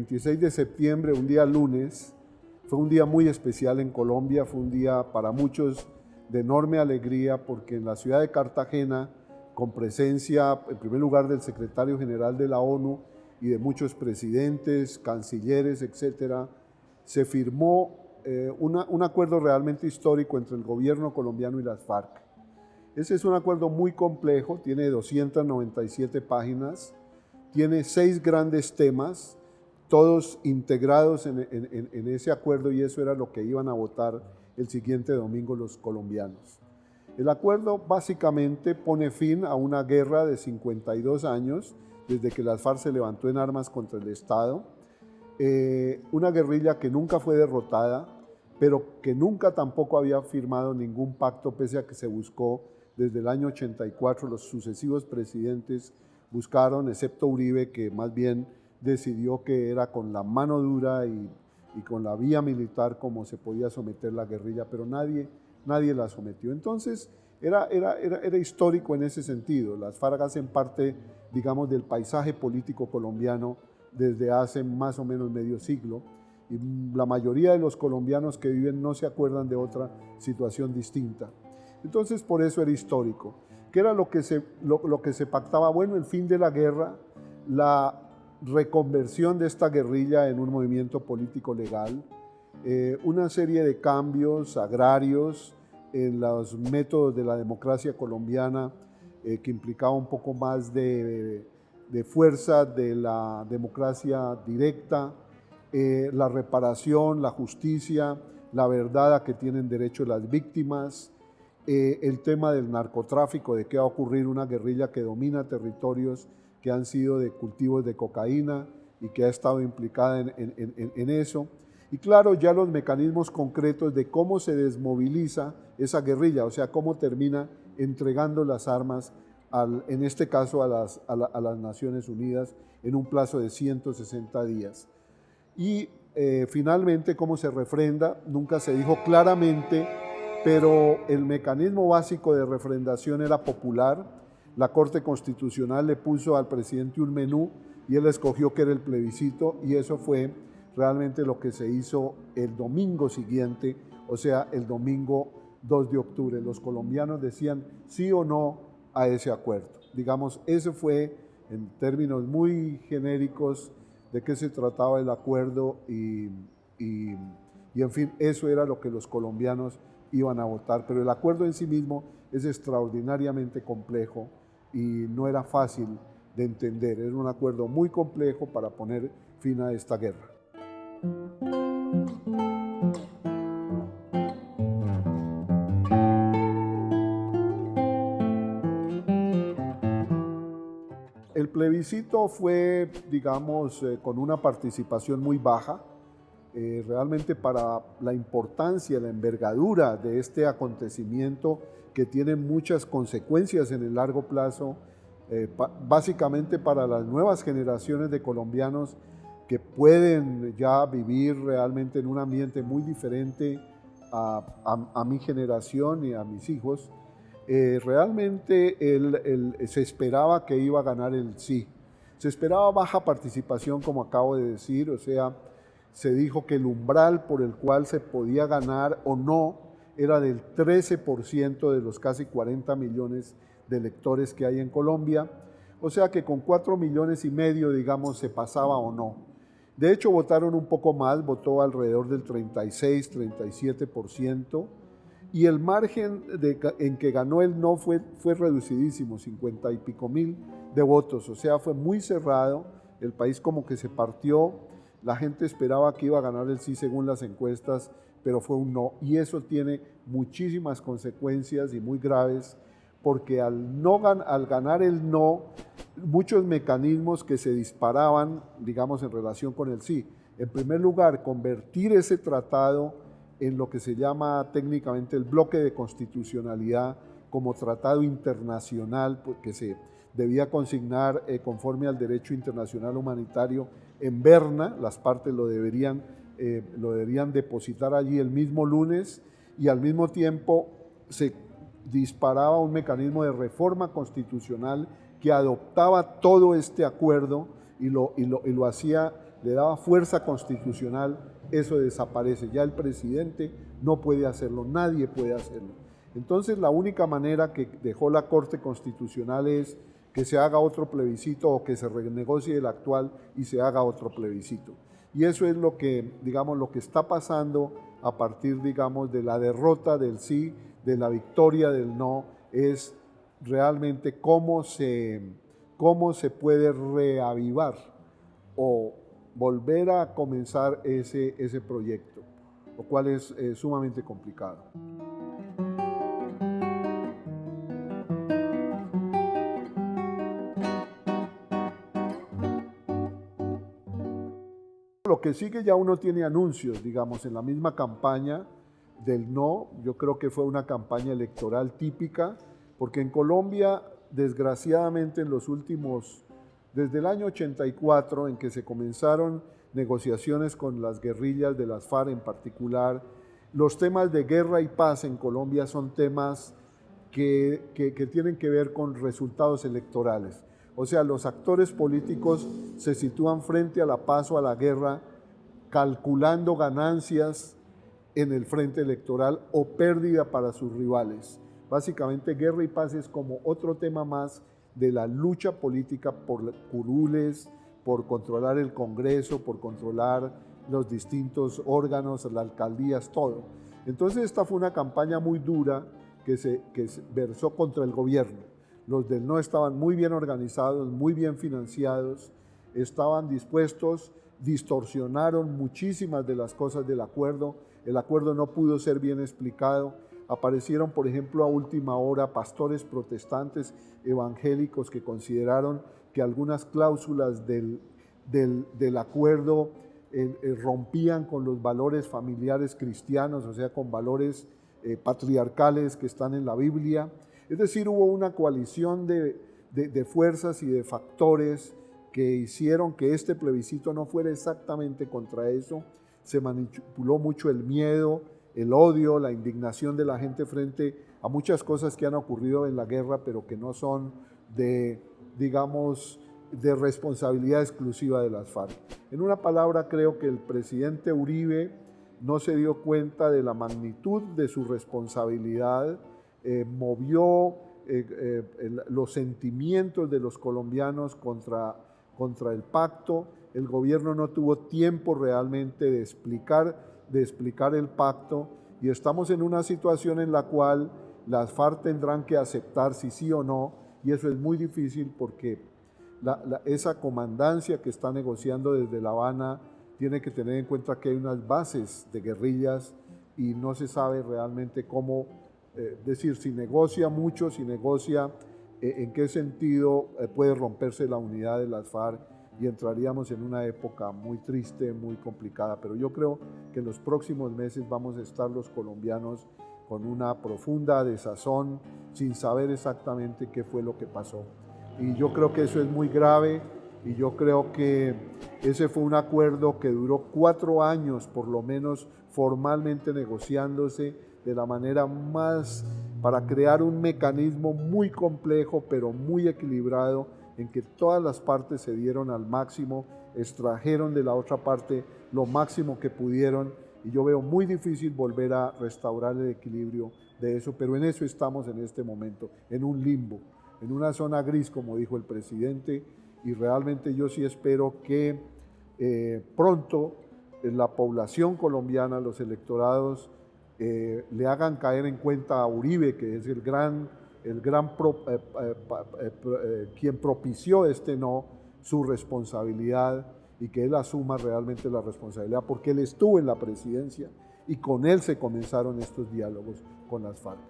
26 de septiembre, un día lunes, fue un día muy especial en Colombia, fue un día para muchos de enorme alegría porque en la ciudad de Cartagena, con presencia en primer lugar del secretario general de la ONU y de muchos presidentes, cancilleres, etcétera, se firmó un acuerdo realmente histórico entre el gobierno colombiano y las FARC. Ese es un acuerdo muy complejo, tiene 297 páginas, tiene 6 grandes temas, todos integrados en ese acuerdo, y eso era lo que iban a votar el siguiente domingo los colombianos. El acuerdo básicamente pone fin a una guerra de 52 años, desde que las FARC se levantó en armas contra el Estado, una guerrilla que nunca fue derrotada, pero que nunca tampoco había firmado ningún pacto, pese a que se buscó desde el año 84, los sucesivos presidentes buscaron, excepto Uribe, que más bien decidió que era con la mano dura y con la vía militar como se podía someter la guerrilla, pero nadie la sometió. Entonces era histórico en ese sentido. Las FARC hacen parte, digamos, del paisaje político colombiano desde hace más o menos medio siglo, y la mayoría de los colombianos que viven no se acuerdan de otra situación distinta. Entonces por eso era histórico. ¿Qué era lo que se pactaba? Bueno, el fin de la guerra, la reconversión de esta guerrilla en un movimiento político legal, una serie de cambios agrarios en los métodos de la democracia colombiana, que implicaba un poco más de fuerza de la democracia directa, la reparación, la justicia, la verdad a que tienen derecho las víctimas, el tema del narcotráfico, de qué va a ocurrir una guerrilla que domina territorios que han sido de cultivos de cocaína y que ha estado implicada en eso. Y claro, ya los mecanismos concretos de cómo se desmoviliza esa guerrilla, o sea, cómo termina entregando las armas, en este caso a las Naciones Unidas, en un plazo de 160 días. Y finalmente, cómo se refrenda, nunca se dijo claramente, pero el mecanismo básico de refrendación era popular. La Corte Constitucional le puso al presidente un menú y él escogió que era el plebiscito, y eso fue realmente lo que se hizo el domingo siguiente, o sea, el domingo 2 de octubre. Los colombianos decían sí o no a ese acuerdo. Digamos, ese fue, en términos muy genéricos, de qué se trataba el acuerdo y en fin, eso era lo que los colombianos iban a votar. Pero el acuerdo en sí mismo es extraordinariamente complejo y no era fácil de entender. Era un acuerdo muy complejo para poner fin a esta guerra. El plebiscito fue, digamos, con una participación muy baja. Realmente para la importancia, la envergadura de este acontecimiento, que tiene muchas consecuencias en el largo plazo, básicamente para las nuevas generaciones de colombianos que pueden ya vivir realmente en un ambiente muy diferente a mi generación y a mis hijos. Realmente se esperaba que iba a ganar el sí. Se esperaba baja participación, como acabo de decir, o sea, se dijo que el umbral por el cual se podía ganar o no era del 13% de los casi 40 millones de electores que hay en Colombia, o sea que con 4,5 millones, digamos, se pasaba o no. De hecho, votaron un poco más, votó alrededor del 36-37%, y el margen en que ganó el no fue reducidísimo, 50 y pico mil de votos, o sea, fue muy cerrado, el país como que se partió. La gente esperaba que iba a ganar el sí según las encuestas, pero fue un no, y eso tiene muchísimas consecuencias y muy graves, porque al ganar el no, muchos mecanismos que se disparaban, digamos, en relación con el sí. En primer lugar, convertir ese tratado en lo que se llama técnicamente el bloque de constitucionalidad como tratado internacional, que se debía consignar conforme al derecho internacional humanitario en Berna. Las partes lo deberían depositar allí el mismo lunes, y al mismo tiempo se disparaba un mecanismo de reforma constitucional que adoptaba todo este acuerdo y lo hacía le daba fuerza constitucional, eso desaparece. Ya el presidente no puede hacerlo, nadie puede hacerlo. Entonces la única manera que dejó la Corte Constitucional es que se haga otro plebiscito o que se renegocie el actual y se haga otro plebiscito. Y eso es lo que, digamos, lo que está pasando a partir, digamos, de la derrota del sí, de la victoria del no, es realmente cómo se puede reavivar o volver a comenzar ese proyecto, lo cual es sumamente complicado. Lo que sigue, ya uno tiene anuncios, digamos, en la misma campaña del no. Yo creo que fue una campaña electoral típica, porque en Colombia, desgraciadamente, desde el año 84, en que se comenzaron negociaciones con las guerrillas de las FARC en particular, los temas de guerra y paz en Colombia son temas que tienen que ver con resultados electorales. O sea, los actores políticos se sitúan frente a la paz o a la guerra calculando ganancias en el frente electoral o pérdida para sus rivales. Básicamente, guerra y paz es como otro tema más de la lucha política por curules, por controlar el Congreso, por controlar los distintos órganos, las alcaldías, todo. Entonces esta fue una campaña muy dura que se versó contra el gobierno. Los del no estaban muy bien organizados, muy bien financiados, estaban dispuestos, distorsionaron muchísimas de las cosas del acuerdo. El acuerdo no pudo ser bien explicado. Aparecieron, por ejemplo, a última hora pastores protestantes evangélicos que consideraron que algunas cláusulas del acuerdo rompían con los valores familiares cristianos, o sea, con valores patriarcales que están en la Biblia. Es decir, hubo una coalición de fuerzas y de factores que hicieron que este plebiscito no fuera exactamente contra eso. Se manipuló mucho el miedo, el odio, la indignación de la gente frente a muchas cosas que han ocurrido en la guerra, pero que no son digamos, de responsabilidad exclusiva de las FARC. En una palabra, creo que el presidente Uribe no se dio cuenta de la magnitud de su responsabilidad, movió los sentimientos de los colombianos contra el pacto. El gobierno no tuvo tiempo realmente de explicar el pacto, y estamos en una situación en la cual las FARC tendrán que aceptar si sí o no, y eso es muy difícil porque esa comandancia que está negociando desde La Habana tiene que tener en cuenta que hay unas bases de guerrillas y no se sabe realmente cómo, decir, si negocia mucho, si negocia, en qué sentido puede romperse la unidad de las FARC, y entraríamos en una época muy triste, muy complicada. Pero yo creo que en los próximos meses vamos a estar los colombianos con una profunda desazón, sin saber exactamente qué fue lo que pasó. Y yo creo que eso es muy grave, y yo creo que ese fue un acuerdo que duró 4 años, por lo menos formalmente negociándose de la manera más, para crear un mecanismo muy complejo, pero muy equilibrado, en que todas las partes se dieron al máximo, extrajeron de la otra parte lo máximo que pudieron, y yo veo muy difícil volver a restaurar el equilibrio de eso, pero en eso estamos en este momento, en un limbo, en una zona gris, como dijo el presidente, y realmente yo sí espero que pronto la población colombiana, los electorados, le hagan caer en cuenta a Uribe, que es quien propició este no, su responsabilidad, y que él asuma realmente la responsabilidad, porque él estuvo en la presidencia y con él se comenzaron estos diálogos con las FARC.